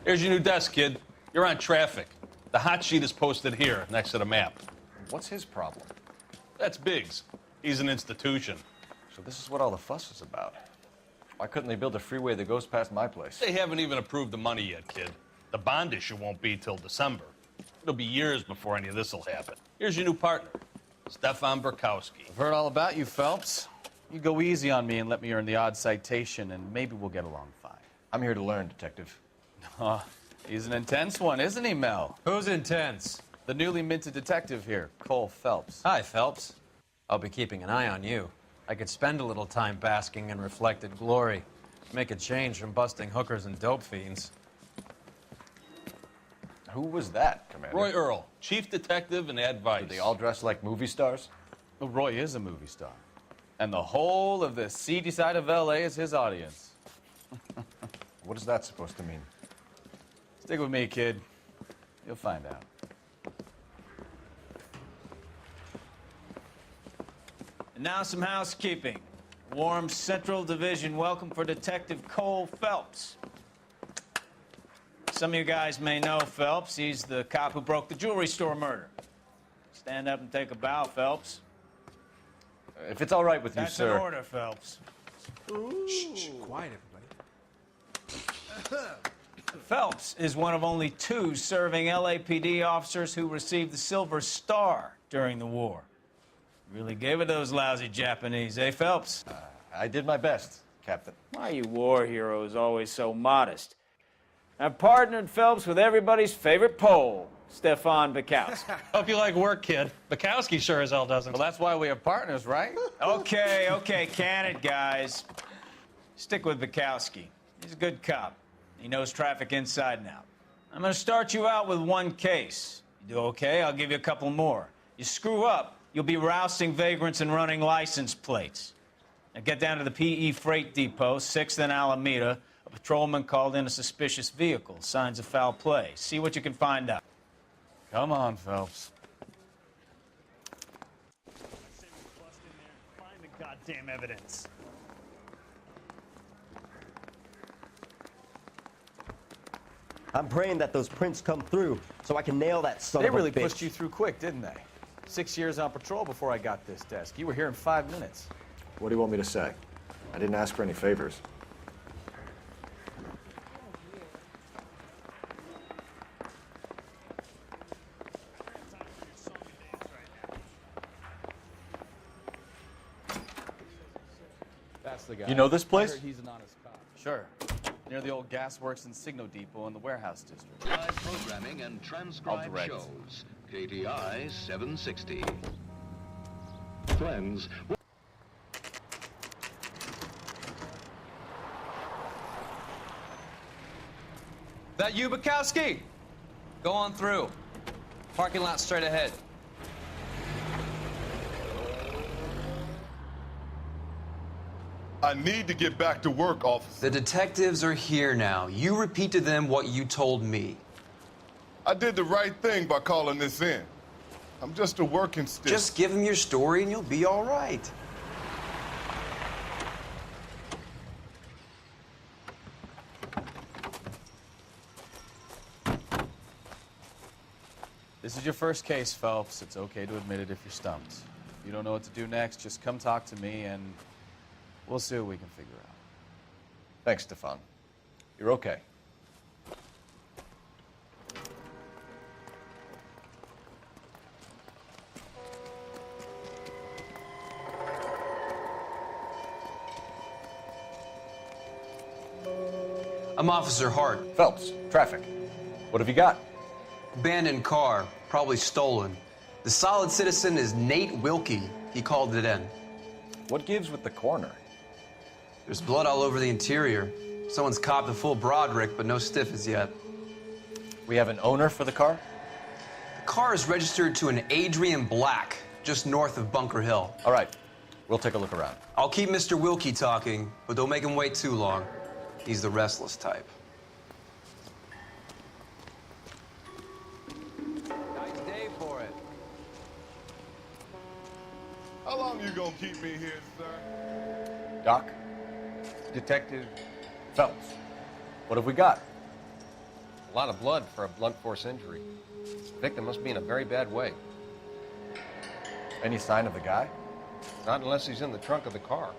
Here's your new desk, kid. You're on traffic. The hot sheet is posted here, next to the map. What's his problem? That's Biggs. He's an institution. So this is what all the fuss is about. Why couldn't they build a freeway that goes past my place? They haven't even approved the money yet, kid. The bond issue won't be till December. It'll be years before any of this will happen. Here's your new partner, Stefan Burkowski. I've heard all about you, Phelps. You go easy on me and let me earn the odd citation, and maybe we'll get along fine. I'm here to learn, Detective. He's an intense one, isn't he, Mel? Who's intense? The newly minted detective here, Cole Phelps. Hi, Phelps. I'll be keeping an eye on you. I could spend a little time basking in reflected glory. Make a change from busting hookers and dope fiends. Who was that, Commander? Roy Earl, chief detective and advice. Do they all dress like movie stars? Well, Roy is a movie star. And the whole of the seedy side of L.A. is his audience. What is that supposed to mean? Stick with me, kid. You'll find out. And now some housekeeping. Warm Central Division welcome for Detective Cole Phelps. Some of you guys may know Phelps. He's the cop who broke the jewelry store murder. Stand up and take a bow, Phelps. If it's all right with you, That's sir. an order, Phelps. Shh, quiet, everybody. Phelps is one of only 2 serving LAPD officers who received the Silver Star during the war. Really gave it those lousy Japanese, eh, Phelps? I did my best, Captain. Why are you war heroes always so modest? I've partnered Phelps with everybody's favorite Pole, Stefan Burkowski. Hope you like work, kid. Bukowski sure as hell doesn't. Well, that's why we have partners, right? Okay, can it, guys. Stick with Bukowski. He's a good cop. He knows traffic inside and out. I'm gonna start you out with 1 case. You do okay, I'll give you a couple more. You screw up, you'll be rousting vagrants and running license plates. Now get down to the PE Freight Depot, 6th and Alameda. A patrolman called in a suspicious vehicle. Signs of foul play. See what you can find out. Come on, Phelps. Find the goddamn evidence. I'm praying that those prints come through so I can nail that son They of a really bitch. pushed you through quick, didn't they? 6 years on patrol before I got this desk. You were here in 5 minutes. What do you want me to say? I didn't ask for any favors. That's the guy. You know this place? I heard he's an honest cop. Sure. Near the old gas works and Signo Depot in the warehouse district. Live programming and transcribed direct. shows. KTI 760. Friends. That you, Bukowski? Go on through. Parking lot straight ahead. I need to get back to work, officer. The detectives are here now. You repeat to them what you told me. I did the right thing by calling this in. I'm just a working stiff. Just give them your story and you'll be all right. This is your first case, Phelps. It's okay to admit it if you're stumped. If you don't know what to do next, just come talk to me and we'll see what we can figure out. Thanks, Stefan. You're okay. I'm Officer Hart. Phelps, traffic. What have you got? Abandoned car, probably stolen. The solid citizen is Nate Wilkie. He called it in. What gives with the corner? There's blood all over the interior. Someone's copped a full Broderick, but no stiff as yet. We have an owner for the car? The car is registered to an Adrian Black, just north of Bunker Hill. All right, we'll take a look around. I'll keep Mr. Wilkie talking, but don't make him wait too long. He's the restless type. Nice day for it. How long you gonna keep me here, sir? Doc? Detective Phelps. What have we got? A lot of blood for a blunt force injury. The victim must be in a very bad way. Any sign of the guy? Not unless he's in the trunk of the car.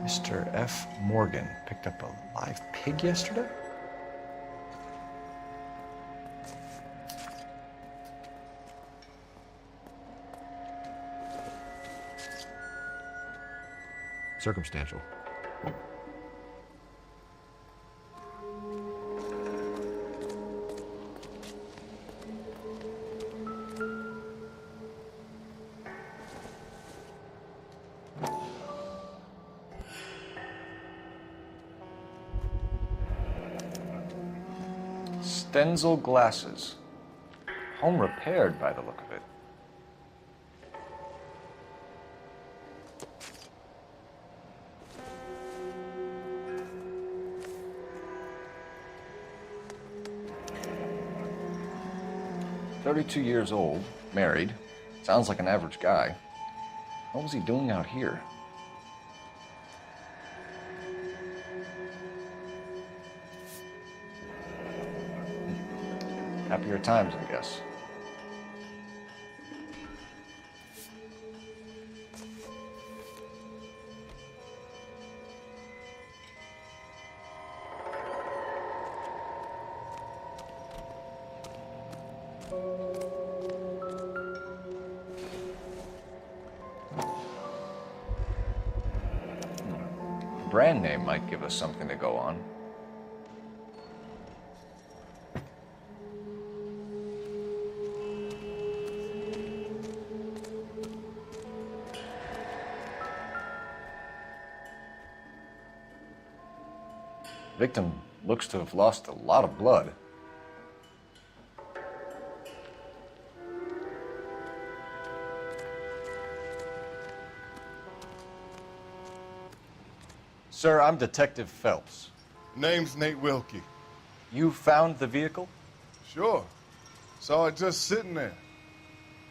Mr. F. Morgan picked up a live pig yesterday? Circumstantial. Stenzel glasses. Home repaired by the look of it. "32 years old, married. Sounds like an average guy. What was he doing out here?" Happier times, I guess. Brand name might give us something to go on. Victim looks to have lost a lot of blood. Sir, I'm Detective Phelps. Name's Nate Wilkie. You found the vehicle? Sure. Saw it just sitting there.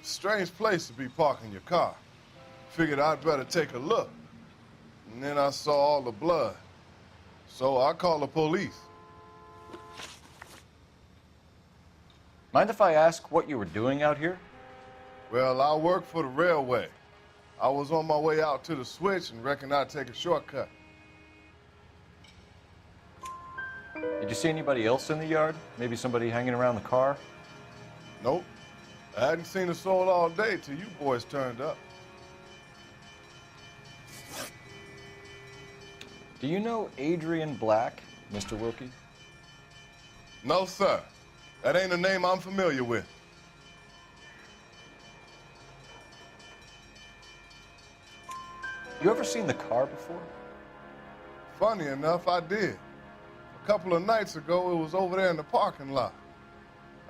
Strange place to be parking your car. Figured I'd better take a look. And then I saw all the blood. So I called the police. Mind if I ask what you were doing out here? Well, I work for the railway. I was on my way out to the switch and reckoned I'd take a shortcut. Did you see anybody else in the yard? Maybe somebody hanging around the car? Nope. I hadn't seen a soul all day till you boys turned up. Do you know Adrian Black, Mr. Wilkie? No, sir. That ain't a name I'm familiar with. You ever seen the car before? Funny enough, I did. A couple of nights ago, it was over there in the parking lot.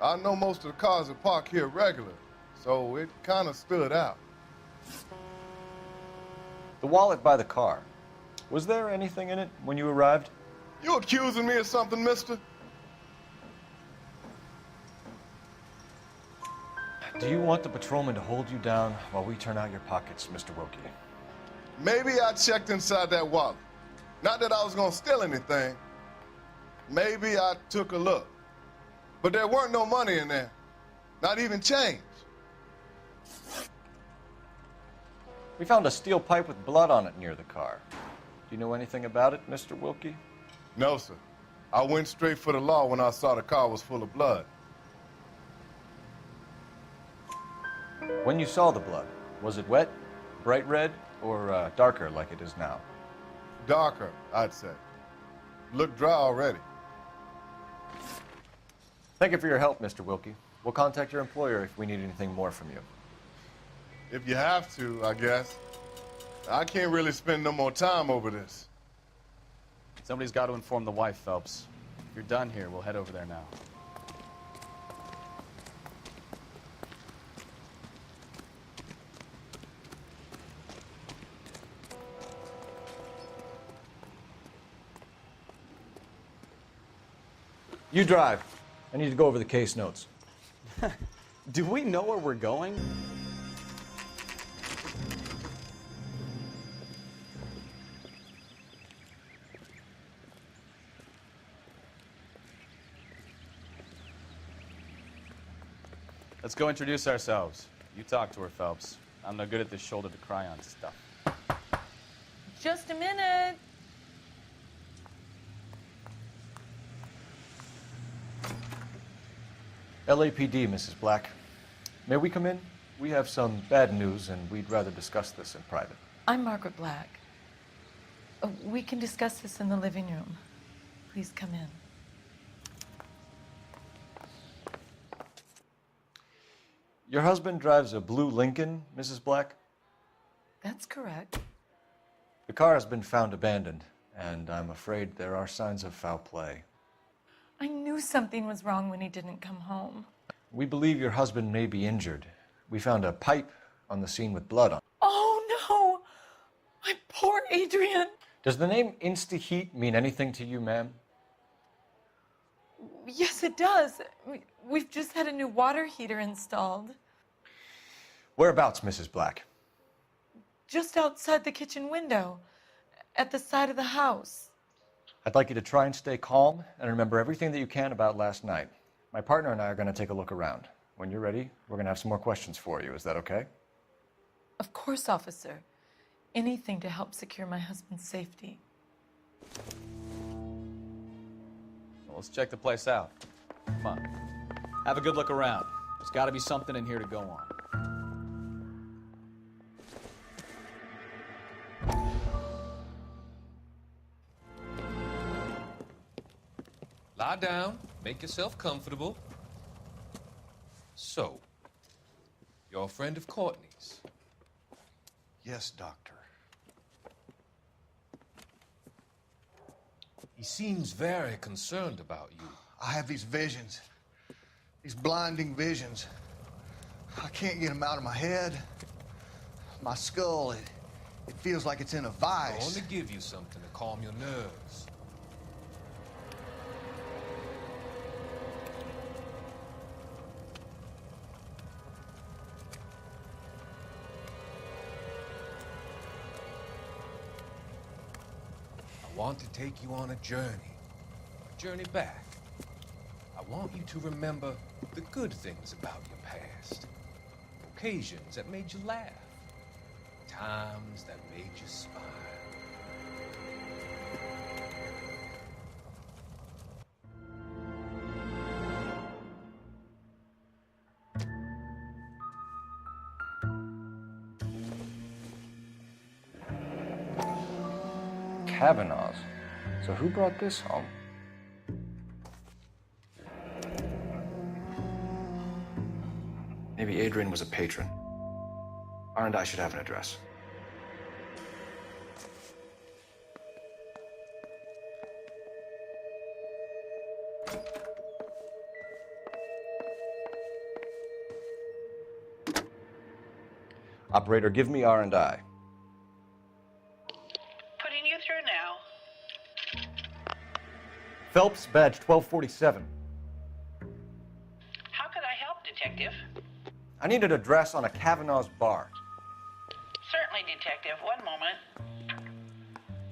I know most of the cars that park here regular, so it kind of stood out. The wallet by the car. Was there anything in it when you arrived? You accusing me of something, mister? Do you want the patrolman to hold you down while we turn out your pockets, Mr. Wilkie? Maybe I checked inside that wallet. Not that I was gonna steal anything. Maybe I took a look. But there weren't no money in there. Not even change. We found a steel pipe with blood on it near the car. Do you know anything about it, Mr. Wilkie? No, sir. I went straight for the law when I saw the car was full of blood. When you saw the blood, was it wet, bright red, or darker like it is now? Darker, I'd say. Looked dry already. Thank you for your help, Mr. Wilkie. We'll contact your employer if we need anything more from you. If you have to, I guess. I can't really spend no more time over this. Somebody's got to inform the wife, Phelps. If you're done here, we'll head over there now. You drive. And need to go over the case notes. Do we know where we're going? Let's go introduce ourselves. You talk to her, Phelps. I'm no good at this shoulder to cry on stuff. Just a minute. LAPD, Mrs. Black. May we come in? We have some bad news, and we'd rather discuss this in private. I'm Margaret Black. We can discuss this in the living room. Please come in. Your husband drives a blue Lincoln, Mrs. Black? That's correct. The car has been found abandoned, and I'm afraid there are signs of foul play. I knew something was wrong when he didn't come home. We believe your husband may be injured. We found a pipe on the scene with blood on it. Oh, no! My poor Adrian! Does the name Insta-Heat mean anything to you, ma'am? Yes, it does. We've just had a new water heater installed. Whereabouts, Mrs. Black? Just outside the kitchen window, at the side of the house. I'd like you to try and stay calm and remember everything that you can about last night. My partner and I are going to take a look around. When you're ready, we're going to have some more questions for you. Is that okay? Of course, officer. Anything to help secure my husband's safety. Well, let's check the place out. Come on. Have a good look around. There's got to be something in here to go on. Lie down, make yourself comfortable. So, you're a friend of Courtney's? Yes, Doctor. He seems very concerned about you. I have these visions, these blinding visions. I can't get them out of my head. My skull, it feels like it's in a I vice. want to give you something to calm your nerves. I want to take you on a journey back. I want you to remember the good things about your past, occasions that made you laugh, times that made you smile. Kavanaugh's. So who brought this home? Maybe Adrian was a patron. R&I should have an address. Operator, give me R&I. Putting you through now. Phelps, badge 1247. How could I help, Detective? I need an address on a Kavanaugh's bar. Certainly, Detective. One moment.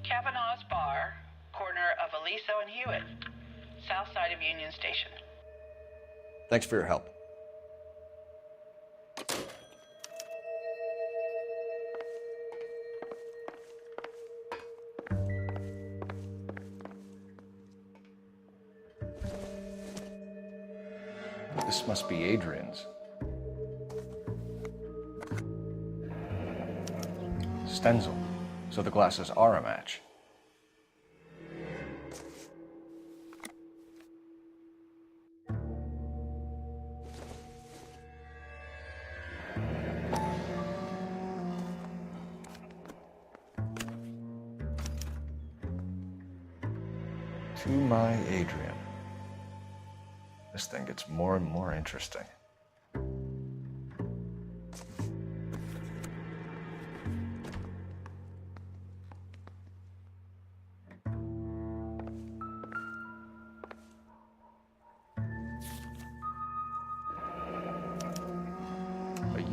Kavanaugh's Bar, corner of Aliso and Hewitt, south side of Union Station. Thanks for your help. This must be Adrian's. Stenzel. So the glasses are a match. To my Adrian. This thing gets more and more interesting.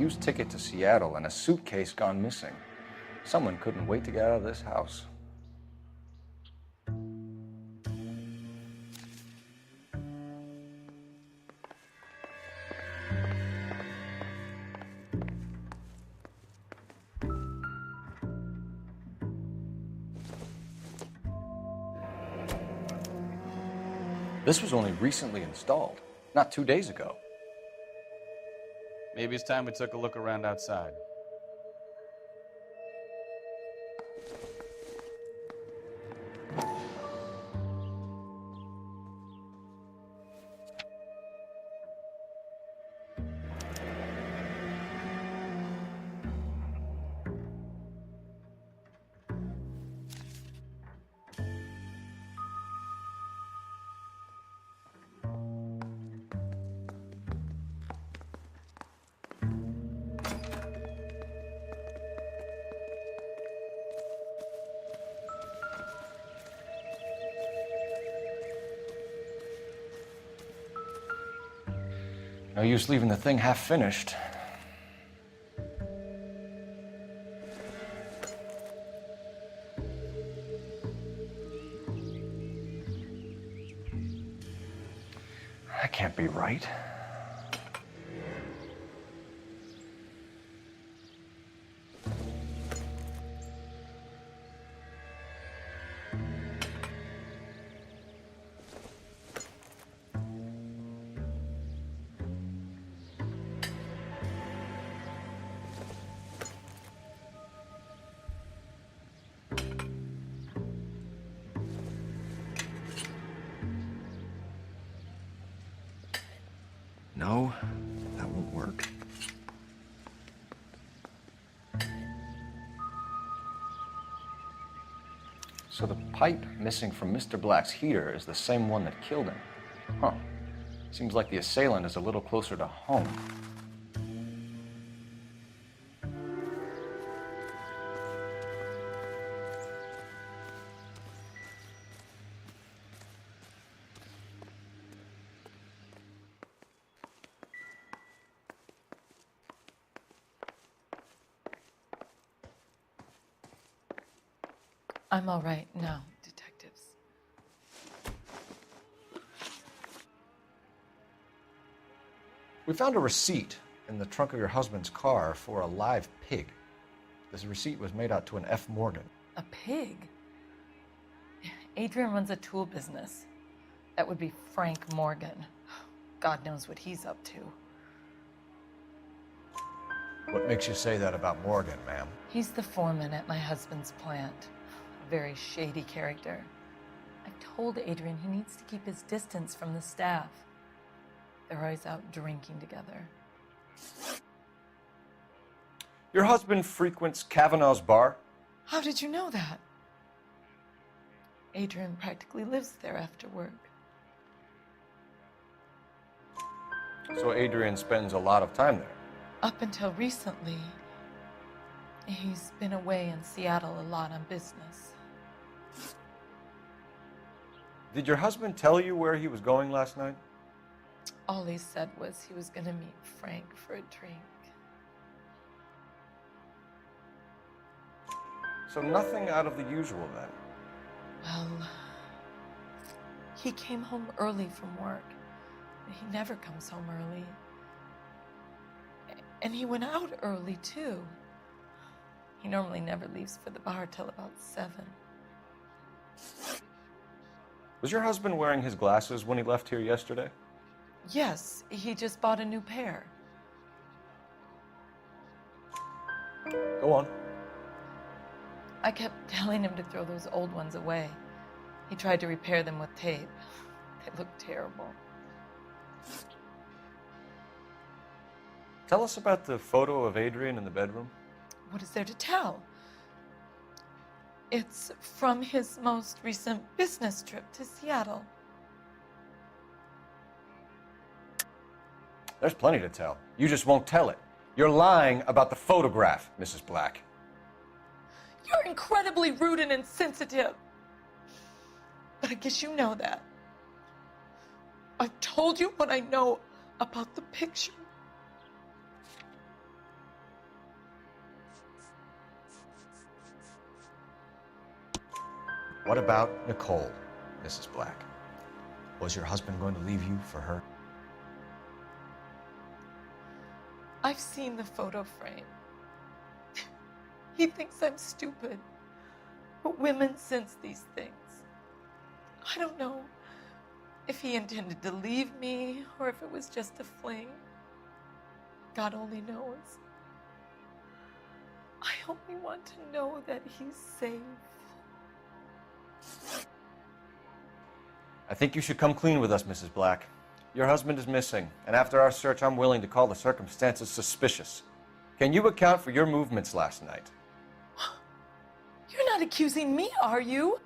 used ticket to Seattle and a suitcase gone missing. Someone couldn't wait to get out of this house. This was only recently installed, not 2 days ago. Maybe it's time we took a look around outside. No use leaving the thing half finished. That can't be right. No, that won't work. So the pipe missing from Mr. Black's heater is the same one that killed him. Huh. Seems like the assailant is a little closer to home. I'm all right now, detectives. We found a receipt in the trunk of your husband's car for a live pig. This receipt was made out to an F. Morgan. A pig? Adrian runs a tool business. That would be Frank Morgan. God knows what he's up to. What makes you say that about Morgan, ma'am? He's the foreman at my husband's plant. A very shady character. I've told Adrian he needs to keep his distance from the staff. They're always out drinking together. Your husband frequents Kavanaugh's bar? How did you know that? Adrian practically lives there after work. So Adrian spends a lot of time there? Up until recently, he's been away in Seattle a lot on business. Did your husband tell you where he was going last night? All he said was he was going to meet Frank for a drink. So nothing out of the usual then? Well, he came home early from work. He never comes home early. And he went out early, too. He normally never leaves for the bar till about 7. Was your husband wearing his glasses when he left here yesterday? Yes, he just bought a new pair. Go on. I kept telling him to throw those old ones away. He tried to repair them with tape. They looked terrible. Tell us about the photo of Adrian in the bedroom. What is there to tell? It's from his most recent business trip to Seattle. There's plenty to tell. You just won't tell it. You're lying about the photograph, Mrs. Black. You're incredibly rude and insensitive. But I guess you know that. I've told you what I know about the picture. What about Nicole, Mrs. Black? Was your husband going to leave you for her? I've seen the photo frame. He thinks I'm stupid. But women sense these things. I don't know if he intended to leave me or if it was just a fling. God only knows. I only want to know that he's safe. I think you should come clean with us, Mrs. Black. Your husband is missing, and after our search, I'm willing to call the circumstances suspicious. Can you account for your movements last night? You're not accusing me, are you?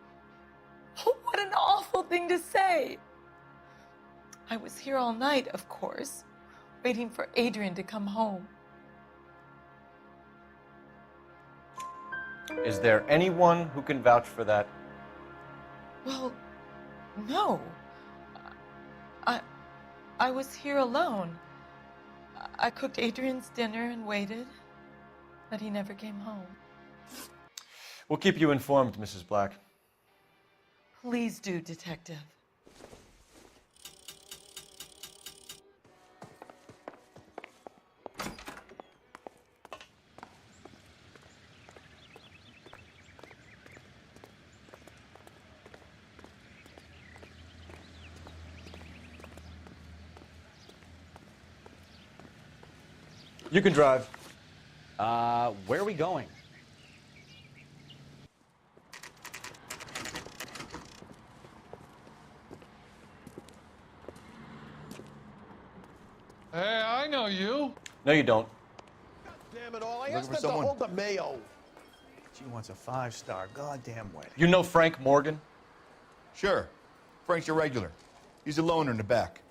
Oh, what an awful thing to say. I was here all night, of course, waiting for Adrian to come home. Is there anyone who can vouch for that? Well, no. I was here alone. I cooked Adrian's dinner and waited, but he never came home. We'll keep you informed, Mrs. Black. Please do, Detective. You can drive. Where are we going? Hey, I know you. No, you don't. Damn it all, I Looking asked for them to someone? hold the mayo. She wants a 5-star goddamn wedding. You know Frank Morgan? Sure. Frank's your regular. He's a loner in the back.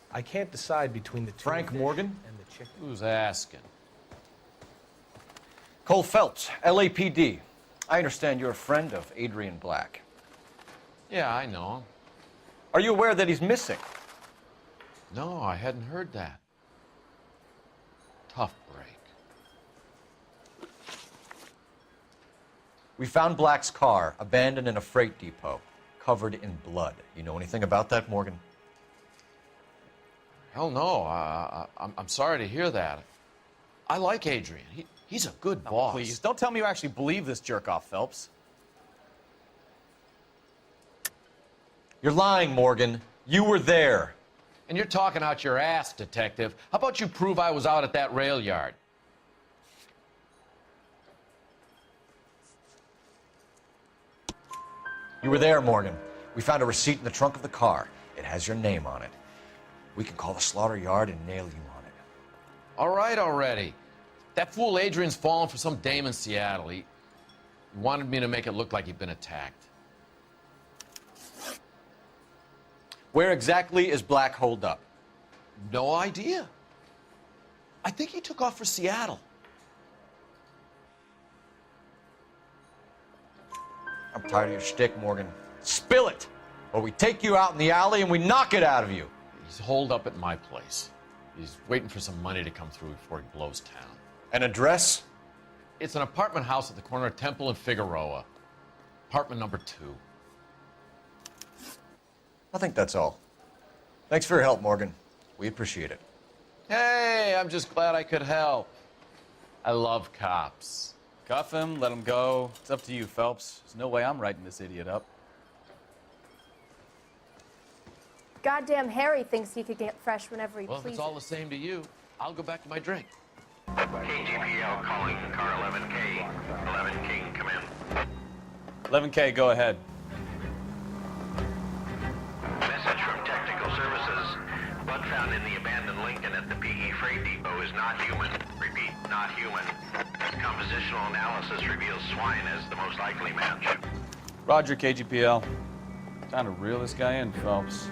I can't decide between the two. Frank Morgan? And the chicken. Who's asking? Cole Phelps, LAPD. I understand you're a friend of Adrian Black. Yeah, I know. Are you aware that he's missing? No, I hadn't heard that. Tough break. We found Black's car abandoned in a freight depot, covered in blood. You know anything about that, Morgan? Hell no. I'm sorry to hear that. I like Adrian. He's a good boss. Please, don't tell me you actually believe this jerk-off, Phelps. You're lying, Morgan. You were there. And you're talking out your ass, detective. How about you prove I was out at that rail yard? You were there, Morgan. We found a receipt in the trunk of the car. It has your name on it. We can call the slaughter yard and nail you on it. All right already. That fool Adrian's fallen for some dame in Seattle. He wanted me to make it look like he'd been attacked. Where exactly is Black holed up? No idea. I think he took off for Seattle. I'm tired of your shtick, Morgan. Spill it, or we take you out in the alley and we knock it out of you. He's holed up at my place. He's waiting for some money to come through before he blows town. An address? It's an apartment house at the corner of Temple and Figueroa. Apartment number 2. I think that's all. Thanks for your help, Morgan. We appreciate it. Hey, I'm just glad I could help. I love cops. Cuff him, let him go. It's up to you, Phelps. There's no way I'm writing this idiot up. Goddamn Harry thinks he could get fresh whenever he Well, if pleases. it's all the same to you, I'll go back to my drink. KGPL calling car 11K. 11K, come in. 11K, go ahead. Message from Technical Services. Blood found in the abandoned Lincoln at the PE Freight Depot is not human. Repeat, not human. Compositional analysis reveals swine as the most likely match. Roger, KGPL. Time to reel this guy in, Phelps.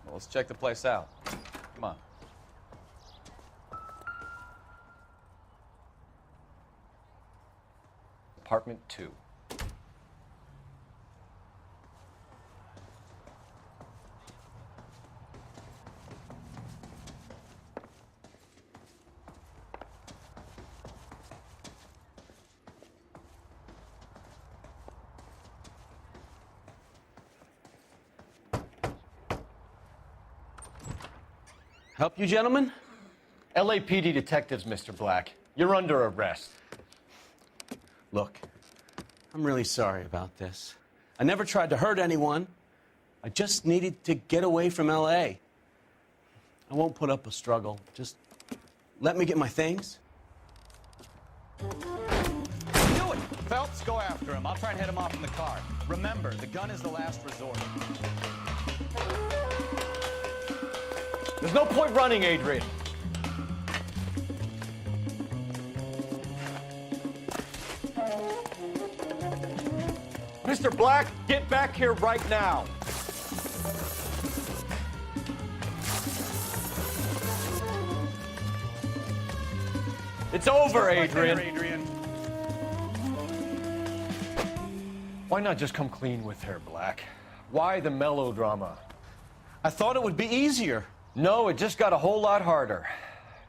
Well, let's check the place out. Come on. Apartment 2. Help you, gentlemen? LAPD detectives, Mr. Black. You're under arrest. Look, I'm really sorry about this. I never tried to hurt anyone. I just needed to get away from L.A. I won't put up a struggle. Just let me get my things. Do it! Phelps, go after him. I'll try and head him off in the car. Remember, the gun is the last resort. There's no point running, Adrian. Mr. Black, get back here right now. It's over, Adrian. Why not just come clean with her, Black? Why the melodrama? I thought it would be easier. No, it just got a whole lot harder.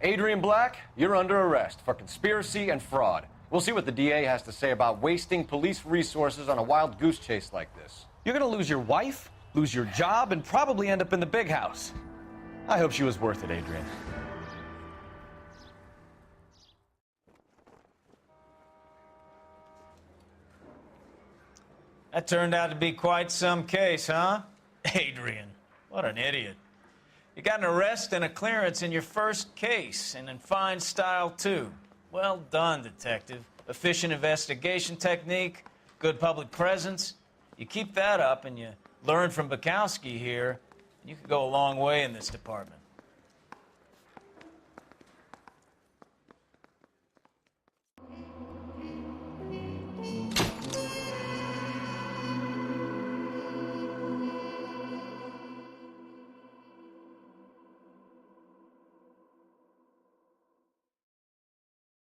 Adrian Black, you're under arrest for conspiracy and fraud. We'll see what the DA has to say about wasting police resources on a wild goose chase like this. You're gonna lose your wife, lose your job, and probably end up in the big house. I hope she was worth it, Adrian. That turned out to be quite some case, huh? Adrian, what an idiot. You got an arrest and a clearance in your first case, and in fine style, too. Well done, detective. Efficient investigation technique, good public presence. You keep that up and you learn from Bukowski here, you could go a long way in this department.